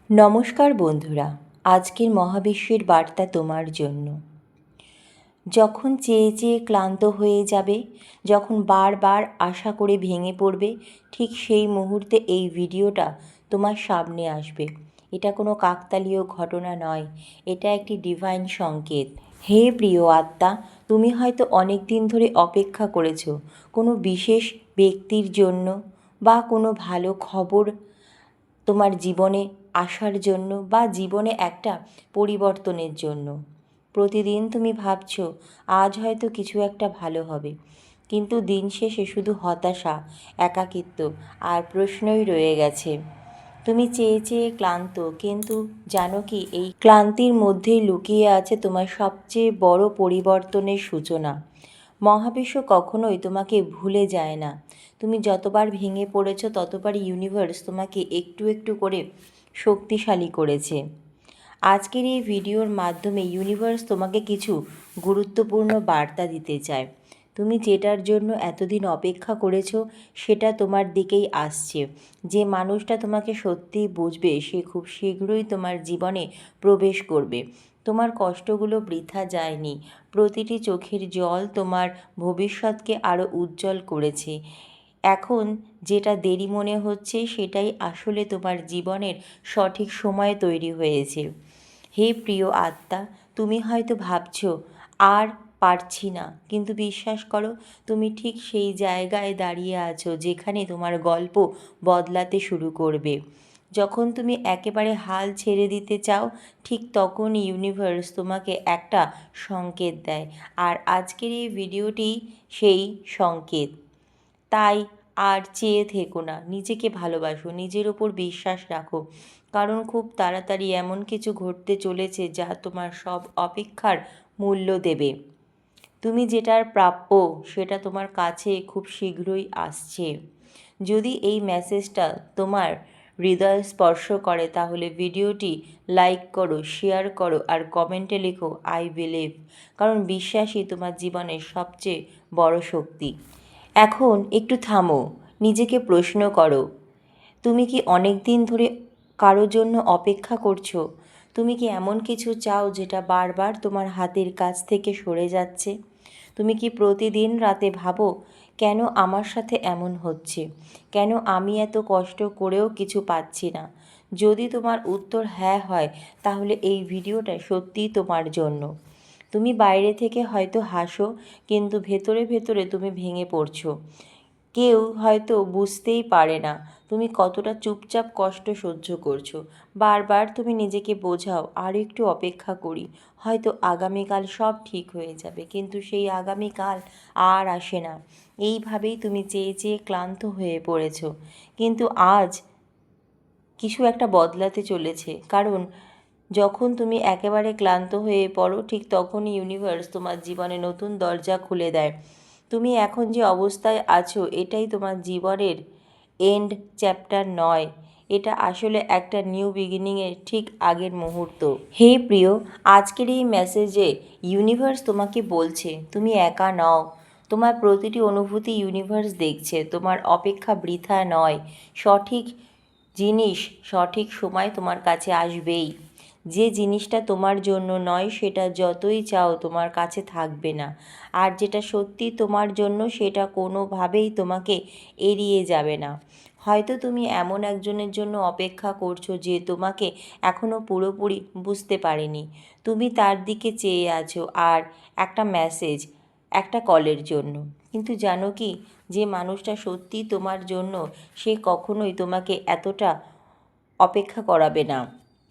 নমস্কার বন্ধুরা, আজকের মহাবিশ্বের বার্তা তোমার জন্য। যখন চেয়ে চেয়ে ক্লান্ত হয়ে যাবে, যখন বারবার আশা করে ভেঙে পড়বে, ঠিক সেই মুহূর্তে এই ভিডিওটা তোমার সামনে আসবে। এটা কোনো কাকতালীয় ঘটনা নয়, এটা একটি ডিভাইন সংকেত। হে প্রিয় আত্মা, তুমি হয়তো অনেক দিন ধরে অপেক্ষা করেছো কোনো বিশেষ ব্যক্তির জন্য বা কোনো ভালো খবর তোমার জীবনে আসার জন্য বা জীবনে একটা পরিবর্তনের জন্য। প্রতিদিন তুমি ভাবছো আজ হয়তো কিছু একটা ভালো হবে, কিন্তু দিন শেষে শুধু হতাশা, একাকিত্ব আর প্রশ্নই রয়ে গেছে। তুমি চেয়ে চেয়ে ক্লান্ত, কিন্তু জানো কি এই ক্লান্তির মধ্যেই লুকিয়ে আছে তোমার সবচেয়ে বড় পরিবর্তনের সূচনা। মহাবিশ্ব কখনোই তোমাকে ভুলে যায় না। তুমি যতবার ভেঙে পড়েছো ততবারই ইউনিভার্স তোমাকে একটু একটু করে শক্তিশালী করেছে। আজকের এই ভিডিওর মাধ্যমে ইউনিভার্স তোমাকে কিছু গুরুত্বপূর্ণ বার্তা দিতে চায়। তুমি যেটার জন্য এতদিন অপেক্ষা করেছো সেটা তোমার দিকেই আসছে। যে মানুষটা তোমাকে সত্যিই বুঝবে সে খুব শীঘ্রই তোমার জীবনে প্রবেশ করবে। তোমার কষ্টগুলো বৃথা যায়নি। প্রতিটি চোখের জল তোমার ভবিষ্যৎকে আরও উজ্জ্বল করেছে। এখন যেটা দেরি মনে হচ্ছে সেটাই আসলে তোমার জীবনের সঠিক সময়ে তৈরি হয়েছে। হে প্রিয় আত্মা, তুমি হয়তো ভাবছো আর পারছি না, কিন্তু বিশ্বাস করো তুমি ঠিক সেই জায়গায় দাঁড়িয়ে আছো যেখানে তোমার গল্প বদলাতে শুরু করবে। যখন তুমি একেবারে হাল ছেড়ে দিতে চাও, ঠিক তখন ইউনিভার্স তোমাকে একটা সংকেত দেয়। আর আজকের এই ভিডিওটি সেই সংকেত। তাই আর চেয়ে থেকো না, নিজেকে ভালোবাসো, নিজের ওপর বিশ্বাস রাখো, কারণ খুব তাড়াতাড়ি এমন কিছু ঘটতে চলেছে যা তোমার সব অপেক্ষার মূল্য দেবে। তুমি যেটার প্রাপ্য সেটা তোমার কাছে খুব শীঘ্রই আসছে। যদি এই মেসেজটা তোমার হৃদয় স্পর্শ করে তাহলে ভিডিওটি লাইক করো, শেয়ার করো আর কমেন্টে লেখো আই বিলিভ, কারণ বিশ্বাসই তোমার জীবনের সবচেয়ে বড় শক্তি। এখন একটু থামো, নিজেকে প্রশ্ন করো, তুমি কি অনেক দিন ধরে কারোর জন্য অপেক্ষা করছো? তুমি কি এমন কিছু চাও যেটা বারবার তোমার হাতের কাছ থেকে সরে যাচ্ছে? তুমি কি প্রতিদিন রাতে ভাবো কেন আমার সাথে এমন হচ্ছে, কেন আমি এত কষ্ট করেও কিছু পাচ্ছি না? যদি তোমার উত্তর হ্যাঁ হয় তাহলে এই ভিডিওটা সত্যিই তোমার জন্য। তুমি বাইরে থেকে হয়তো হাসো, কিন্তু ভেতরে ভেতরে তুমি ভেঙে পড়ছো। কেউ হয়তো বুঝতেই পারে না তুমি কতটা চুপচাপ কষ্ট সহ্য করছো। বারবার তুমি নিজেকে বোঝাও আর একটু অপেক্ষা করি, হয়তো আগামীকাল সব ঠিক হয়ে যাবে, কিন্তু সেই আগামীকাল আর আসে না। এইভাবেই তুমি চেয়ে চেয়ে ক্লান্ত হয়ে পড়েছো। কিন্তু আজ কিছু একটা বদলাতে চলেছে, কারণ যখন তুমি একেবারে ক্লান্ত হয়ে পড়ো ঠিক তখনই ইউনিভার্স তোমার জীবনে নতুন দরজা খুলে দেয়। তুমি এখন যে অবস্থায় আছো এটাই তোমার জীবনের এন্ড চ্যাপ্টার নয়, এটা আসলে একটা নিউ বিগিনিংয়ের ঠিক আগের মুহূর্ত। হে প্রিয়, আজকের এই মেসেজে ইউনিভার্স তোমাকে বলছে তুমি একা নও। তোমার প্রতিটি অনুভূতি ইউনিভার্স দেখছে, তোমার অপেক্ষা বৃথা নয়। সঠিক জিনিস সঠিক সময় তোমার কাছে আসবেই। যে জিনিসটা তোমার জন্য নয় সেটা যতই চাও তোমার কাছে থাকবে না, আর যেটা সত্যি তোমার জন্য সেটা কোনোভাবেই তোমাকে এড়িয়ে যাবে না। হয়তো তুমি এমন একজনের জন্য অপেক্ষা করছো যে তোমাকে এখনও পুরোপুরি বুঝতে পারেনি। তুমি তার দিকে চেয়ে আছো আর একটা মেসেজ, একটা কলের জন্য। কিন্তু জানো কি, যে মানুষটা সত্যি তোমার জন্য সে কখনোই তোমাকে এতটা অপেক্ষা করাবে না।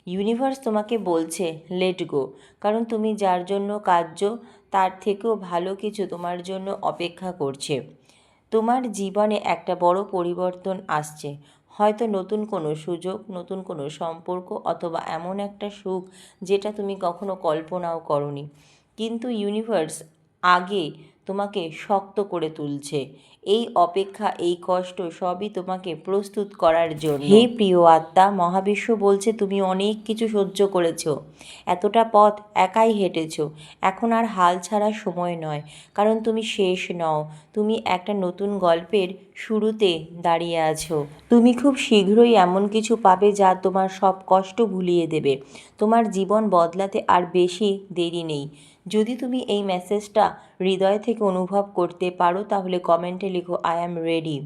ইউনিভার্স তোমাকে বলছে লেট গো, কারণ তুমি যার জন্য কাঁদছো তার থেকেও ভালো কিছু তোমার জন্য অপেক্ষা করছে। তোমার জীবনে একটা বড় পরিবর্তন আসছে, হয়তো নতুন কোনো সুযোগ, নতুন কোনো সম্পর্ক, অথবা এমন একটা সুখ যেটা তুমি কখনো কল্পনাও করোনি। কিন্তু ইউনিভার্স আগে তোমাকে শক্ত করে তুলছে। এই অপেক্ষা, এই কষ্ট সবই তোমাকে প্রস্তুত করার জন্য। হে প্রিয় আত্মা, মহাবিশ্ব বলছে তুমি অনেক কিছু সহ্য করেছো, এতটা পথ একাই হেঁটেছো। এখন আর হাল ছাড়ার সময় নয়, কারণ তুমি শেষ নও, তুমি একটা নতুন গল্পের শুরুতে দাঁড়িয়ে আছো। তুমি খুব শীঘ্রই এমন কিছু পাবে যা তোমার সব কষ্ট ভুলিয়ে দেবে। তোমার জীবন বদলাতে আর বেশি দেরি নেই। যদি তুমি এই মেসেজটা হৃদয় থেকে অনুভব করতে পারো তাহলে কমেন্টে লিখো আই অ্যাম রেডি।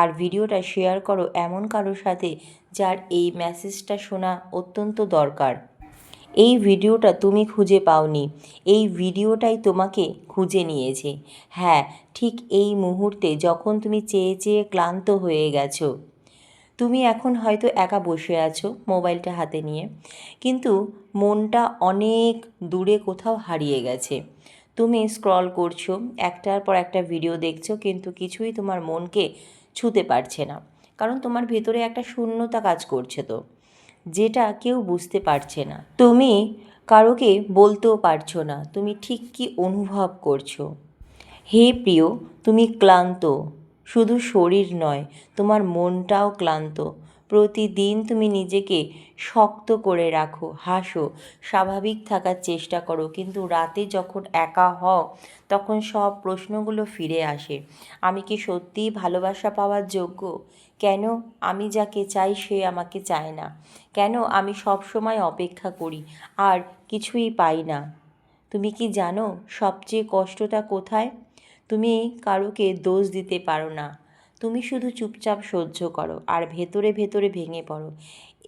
আর ভিডিওটা শেয়ার করো এমন কারোর সাথে যার এই মেসেজটা শোনা অত্যন্ত দরকার। এই ভিডিওটা তুমি খুঁজে পাওনি, এই ভিডিওটাই তোমাকে খুঁজে নিয়েছে। হ্যাঁ, ঠিক এই মুহূর্তে যখন তুমি চেয়ে চেয়ে ক্লান্ত হয়ে গেছো। তুমি এখন হয়তো একা বসে আছো মোবাইলটা হাতে নিয়ে, কিন্তু মনটা অনেক দূরে কোথাও হারিয়ে গেছে। তুমি স্ক্রল করছো, একটার পর একটা ভিডিও দেখছো, কিন্তু কিছুই তোমার মনকে ছুঁতে পারছে না। কারণ তোমার ভেতরে একটা শূন্যতা কাজ করছে, তো যেটা কেউ বুঝতে পারছে না। তুমি কারোকে বলতেও পারছো না তুমি ঠিক কী অনুভব করছো। হে প্রিয়, তুমি ক্লান্ত, শুধু শরীর নয়, তোমার মনটাও ক্লান্ত। প্রতিদিন তুমি নিজেকে শক্ত করে রাখো, হাসো, স্বাভাবিক থাকার চেষ্টা করো, কিন্তু রাতে যখন একা হও তখন সব প্রশ্নগুলো ফিরে আসে। আমি কি সত্যিই ভালোবাসা পাওয়ার যোগ্য? কেন আমি যাকে চাই সে আমাকে চায় না? কেন আমি সব সময় অপেক্ষা করি আর কিছুই পাই না? তুমি কি জানো সবচেয়ে কষ্টটা কোথায়? তুমি কারোকে দোষ দিতে পারো না, তুমি শুধু চুপচাপ সহ্য করো আর ভেতরে ভেতরে ভেঙে পড়ো।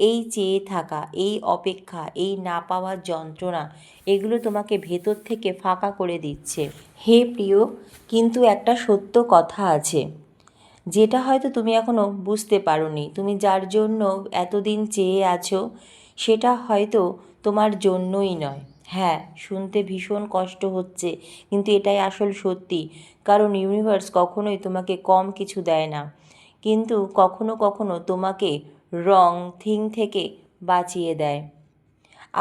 এই চেয়ে থাকা, এই অপেক্ষা, এই না পাওয়ার যন্ত্রণা, এগুলো তোমাকে ভেতর থেকে ফাঁকা করে দিচ্ছে। হে প্রিয়, কিন্তু একটা সত্য কথা আছে যেটা হয়তো তুমি এখনও বুঝতে পারোনি। তুমি যার জন্য এতদিন চেয়ে আছো সেটা হয়তো তোমার জন্যই নয়। হ্যাঁ, শুনতে ভীষণ কষ্ট হচ্ছে, কিন্তু এটাই আসল সত্যি। কারণ ইউনিভার্স কখনোই তোমাকে কম কিছু দেয় না, কিন্তু কখনো কখনো তোমাকে রং থিং থেকে বাঁচিয়ে দেয়।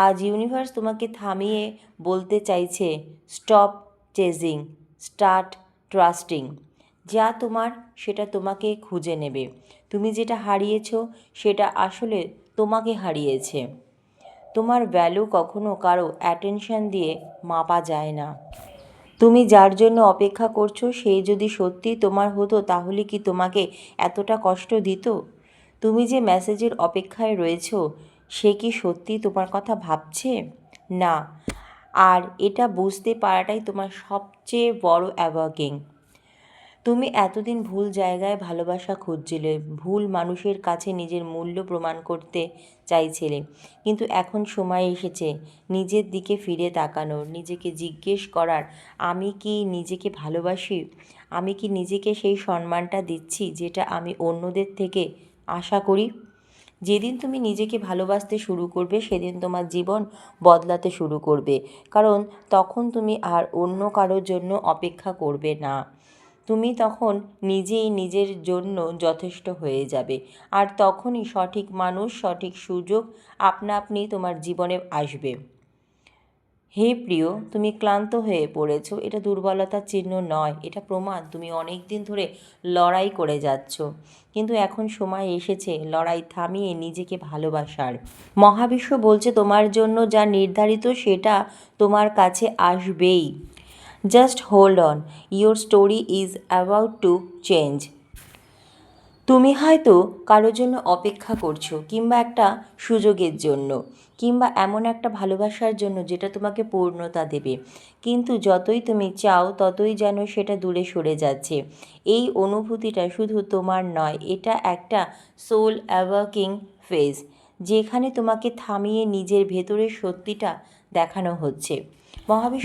আজ ইউনিভার্স তোমাকে থামিয়ে বলতে চাইছে, স্টপ চেজিং, স্টার্ট ট্রাস্টিং। যা তোমার সেটা তোমাকে খুঁজে নেবে। তুমি যেটা হারিয়েছো সেটা আসলে তোমাকে হারিয়েছে। তোমার ভ্যালু কখনো কারো অ্যাটেনশন দিয়ে মাপা যায় না। তুমি যার জন্য অপেক্ষা করছো সেই যদি সত্যি তোমার হতো তাহলে কি তোমাকে এতটা কষ্ট দিত? তুমি যে মেসেজের অপেক্ষায় রয়েছো সে কি সত্যি তোমার কথা ভাবছে? না। আর এটা বুঝতে পারাটাই তোমার সবচেয়ে বড় অ্যাওয়াকিং। তুমি এতদিন ভুল জায়গায় ভালোবাসা খুঁজছিলে, ভুল মানুষের কাছে নিজের মূল্য প্রমাণ করতে চাইছিলে, কিন্তু এখন সময় এসেছে নিজের দিকে ফিরে তাকানোর, নিজেকে জিজ্ঞেস করার, আমি কি নিজেকে ভালোবাসি? আমি কি নিজেকে সেই সম্মানটা দিচ্ছি যেটা আমি অন্যদের থেকে আশা করি? যেদিন তুমি নিজেকে ভালোবাসতে শুরু করবে সেদিন তোমার জীবন বদলাতে শুরু করবে। কারণ তখন তুমি আর অন্য কারোর জন্য অপেক্ষা করবে না। তুমি তখন নিজেই নিজের জন্য যথেষ্ট হয়ে যাবে। আর তখনই সঠিক মানুষ, সঠিক সুযোগ আপনা আপনি তোমার জীবনে আসবে। হে প্রিয়, তুমি ক্লান্ত হয়ে পড়েছো, এটা দুর্বলতার চিহ্ন নয়, এটা প্রমাণ তুমি অনেক দিন ধরে লড়াই করে যাচ্ছ। কিন্তু এখন সময় এসেছে লড়াই থামিয়ে নিজেকে ভালোবাসার। মহাবিশ্ব বলছে তোমার জন্য যা নির্ধারিত সেটা তোমার কাছে আসবেই। Just hold on, your story is about to change. তুমি হয়তো কারোর জন্য অপেক্ষা করছো, কিংবা একটা সুযোগের জন্য, কিংবা এমন একটা ভালোবাসার জন্য যেটা তোমাকে পূর্ণতা দেবে, কিন্তু যতই তুমি চাও ততই যেন সেটা দূরে সরে যাচ্ছে। এই অনুভূতিটা শুধু তোমার নয়, এটা একটা সোল অ্যাওয়াকিং ফেজ, যেখানে তোমাকে থামিয়ে নিজের ভেতরের সত্যিটা দেখানো হচ্ছে।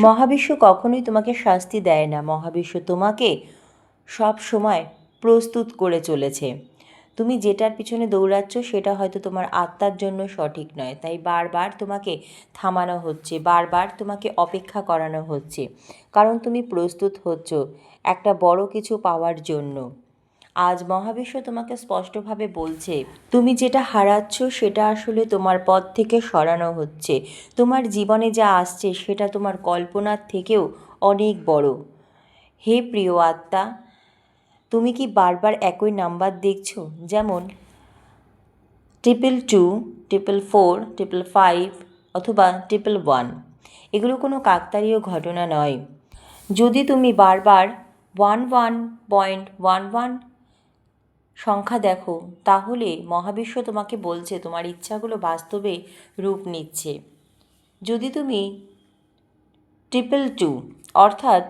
মহাবিশ্ব কখনোই তোমাকে শাস্তি দেয় না, মহাবিশ্ব তোমাকে সব সময় প্রস্তুত করে চলেছে। তুমি যেটার পিছনে দৌড়াচ্ছ সেটা হয়তো তোমার আত্মার জন্য সঠিক নয়, তাই বারবার তোমাকে থামানো হচ্ছে, বারবার তোমাকে অপেক্ষা করানো হচ্ছে, কারণ তুমি প্রস্তুত হচ্ছ একটা বড় কিছু পাওয়ার জন্য। আজ মহাবিশ্ব তোমাকে স্পষ্টভাবে বলছে, তুমি যেটা হারাচ্ছ সেটা আসলে তোমার পথ থেকে সরানো হচ্ছে। তোমার জীবনে যা আসছে সেটা তোমার কল্পনার থেকেও অনেক বড়। হে প্রিয় আত্মা, তুমি কি বারবার একই নাম্বার দেখছো, যেমন 222, 444, 555 অথবা 111? এগুলো কোনো কাকতালীয় ঘটনা নয়। যদি তুমি বারবার 11.11 সংখ্যা দেখো, তাহলে মহাবিশ্ব তোমাকে বলছে তোমার ইচ্ছাগুলো বাস্তবে রূপ নিচ্ছে। যদি তুমি 222 অর্থাৎ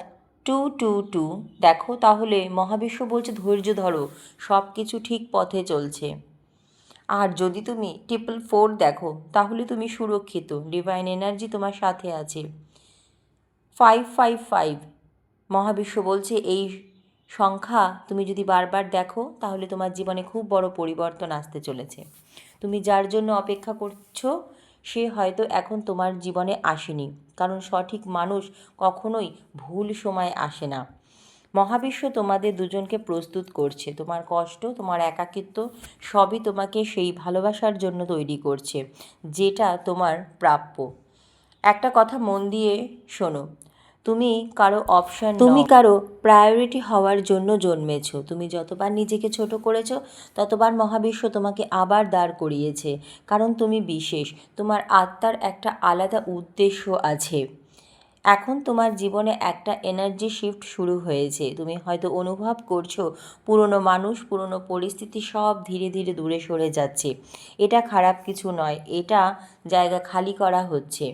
222 দেখো, তাহলে মহাবিশ্ব বলছে ধৈর্য ধরো, সব কিছু ঠিক পথে চলছে। আর যদি তুমি 444 দেখো, তাহলে তুমি সুরক্ষিত, ডিভাইন এনার্জি তোমার সাথে আছে। 555 মহাবিশ্ব বলছে এই সংখ্যা তুমি যদি বারবার দেখো, তাহলে তোমার জীবনে খুব বড় পরিবর্তন আসতে চলেছে। তুমি যার জন্য অপেক্ষা করছো সে হয়তো এখন তোমার জীবনে আসেনি, কারণ সঠিক মানুষ কখনোই ভুল সময় আসে না। মহাবিশ্ব তোমাদের দুজনকে প্রস্তুত করছে। তোমার কষ্ট, তোমার একাকিত্ব সবই তোমাকে সেই ভালোবাসার জন্য তৈরি করছে, যেটা তোমার প্রাপ্য। একটা কথা মন দিয়ে শোনো, তুমি কারো অপশন, তুমি কারো প্রায়োরিটি হওয়ার জন্য জন্মেছো। তুমি যতবার নিজেকে ছোট করেছো, ততবার মহাবিশ্ব তোমাকে আবার দাঁড় করিয়েছে, কারণ তুমি বিশেষ। তোমার আত্মার একটা আলাদা উদ্দেশ্য আছে। এখন তোমার জীবনে একটা এনার্জি শিফট শুরু হয়েছে। তুমি হয়তো অনুভব করছো পুরনো মানুষ, পুরনো পরিস্থিতি সব ধীরে ধীরে দূরে সরে যাচ্ছে। এটা খারাপ কিছু নয়, এটা জায়গা খালি করা হচ্ছে।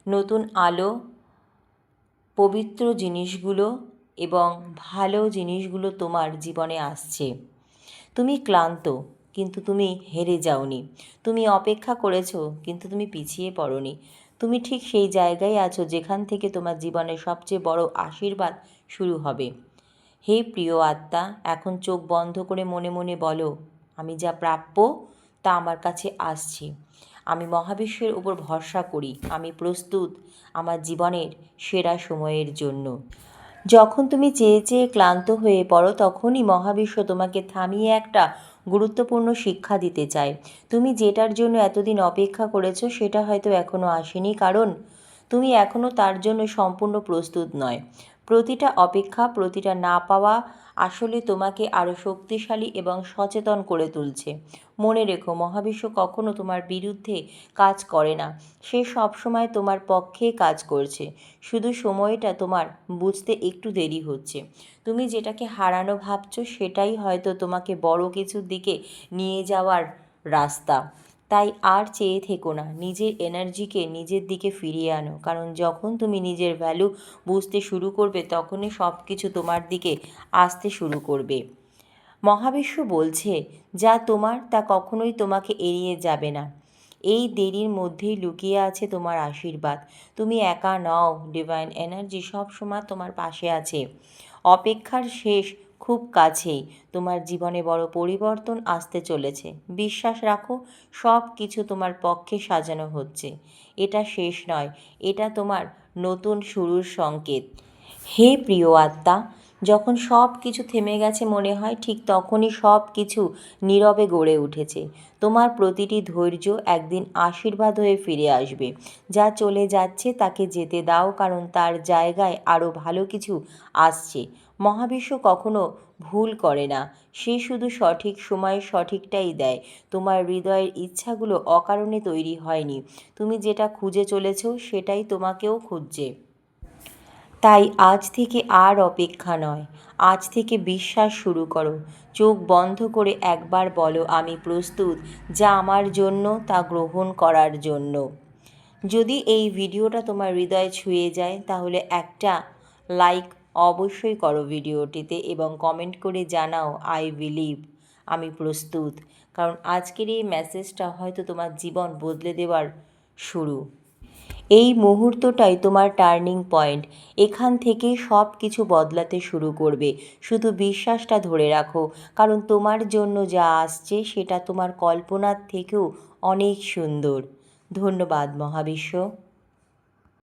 নতুন আলো, পবিত্র জিনিসগুলো এবং ভালো জিনিসগুলো তোমার জীবনে আসছে। তুমি ক্লান্ত, কিন্তু তুমি হেরে যাওনি। তুমি অপেক্ষা করেছো, কিন্তু তুমি পিছিয়ে পড়োনি। তুমি ঠিক সেই জায়গায় আছো যেখান থেকে তোমার জীবনের সবচেয়ে বড় আশীর্বাদ শুরু হবে। হে প্রিয় আত্মা, এখন চোখ বন্ধ করে মনে মনে বলো, আমি যা প্রাপ্য তা আমার কাছে আসছে। আমি মহাবিশ্বের উপর ভরসা করি। আমি প্রস্তুত আমার জীবনের সেরা সময়ের জন্য। যখন তুমি চেয়ে চেয়ে ক্লান্ত হয়ে পড়ো, তখনই মহাবিশ্ব তোমাকে থামিয়ে একটা গুরুত্বপূর্ণ শিক্ষা দিতে চায়। তুমি যেটার জন্য এতদিন অপেক্ষা করেছো সেটা হয়তো এখনও আসেনি, কারণ তুমি এখনও তার জন্য সম্পূর্ণ প্রস্তুত নয়। প্রতিটা অপেক্ষা, প্রতিটা না পাওয়া আসলে তোমাকে আরও শক্তিশালী এবং সচেতন করে তুলছে। মনে রেখো, মহাবিশ্ব কখনো তোমার বিরুদ্ধে কাজ করে না, সে সবসময় তোমার পক্ষে কাজ করছে। শুধু সময়টা তোমার বুঝতে একটু দেরি হচ্ছে। তুমি যেটাকে হারানো ভাবছো সেটাই হয়তো তোমাকে বড় কিছুর দিকে নিয়ে যাওয়ার রাস্তা। তাই আর চেয়ে থেকো না, নিজের এনার্জিকে নিজের দিকে ফিরিয়ে আনো, কারণ যখন তুমি নিজের ভ্যালু বুঝতে শুরু করবে, তখনই সব কিছু তোমার দিকে আসতে শুরু করবে। মহাবিশ্ব বলছে যা তোমার তা কখনোই তোমাকে এড়িয়ে যাবে না। এই দেরির মধ্যেই লুকিয়ে আছে তোমার আশীর্বাদ। তুমি একা নও, ডিভাইন এনার্জি সবসময় তোমার পাশে আছে। অপেক্ষার শেষ খুব কাছেই। তোমার জীবনে বড় পরিবর্তন আসতে চলেছে। বিশ্বাস রাখো, সব কিছু তোমার পক্ষে সাজানো হচ্ছে। এটা শেষ নয়, এটা তোমার নতুন শুরুর সংকেত। হে প্রিয় আত্মা, যখন সব কিছু থেমে গেছে মনে হয়, ঠিক তখনই সব কিছু নীরবে গড়ে উঠেছে। তোমার প্রতিটি ধৈর্য একদিন আশীর্বাদ হয়ে ফিরে আসবে। যা চলে যাচ্ছে তাকে যেতে দাও, কারণ তার জায়গায় আরও ভালো কিছু আসছে। মহাবিশ্ব কখনো ভুল করে না, সে শুধু সঠিক সময়ে সঠিকটাই দেয়। তোমার হৃদয়ের ইচ্ছাগুলো অকারণে তৈরি হয়নি। তুমি যেটা খুঁজে চলেছ সেটাই তোমাকেও খুঁজছে। তাই আজ থেকে আর অপেক্ষা নয়, আজ থেকে বিশ্বাস শুরু করো। চোখ বন্ধ করে একবার বলো, আমি প্রস্তুত যা আমার জন্য তা গ্রহণ করার জন্য। যদি এই ভিডিওটা তোমার হৃদয়ে ছুঁয়ে যায়, তাহলে একটা লাইক অবশ্যই করো ভিডিওটিতে এবং কমেন্ট করে জানাও আই বিলিভ, আমি প্রস্তুত। কারণ আজকের এই মেসেজটা হয়তো তোমার জীবন বদলে দেওয়ার শুরু। এই মুহূর্তটাই তোমার টার্নিং পয়েন্ট। এখান থেকেই সব কিছু বদলাতে শুরু করবে। শুধু বিশ্বাসটা ধরে রাখো, কারণ তোমার জন্য যা আসছে সেটা তোমার কল্পনার থেকেও অনেক সুন্দর। ধন্যবাদ মহাবিশ্ব।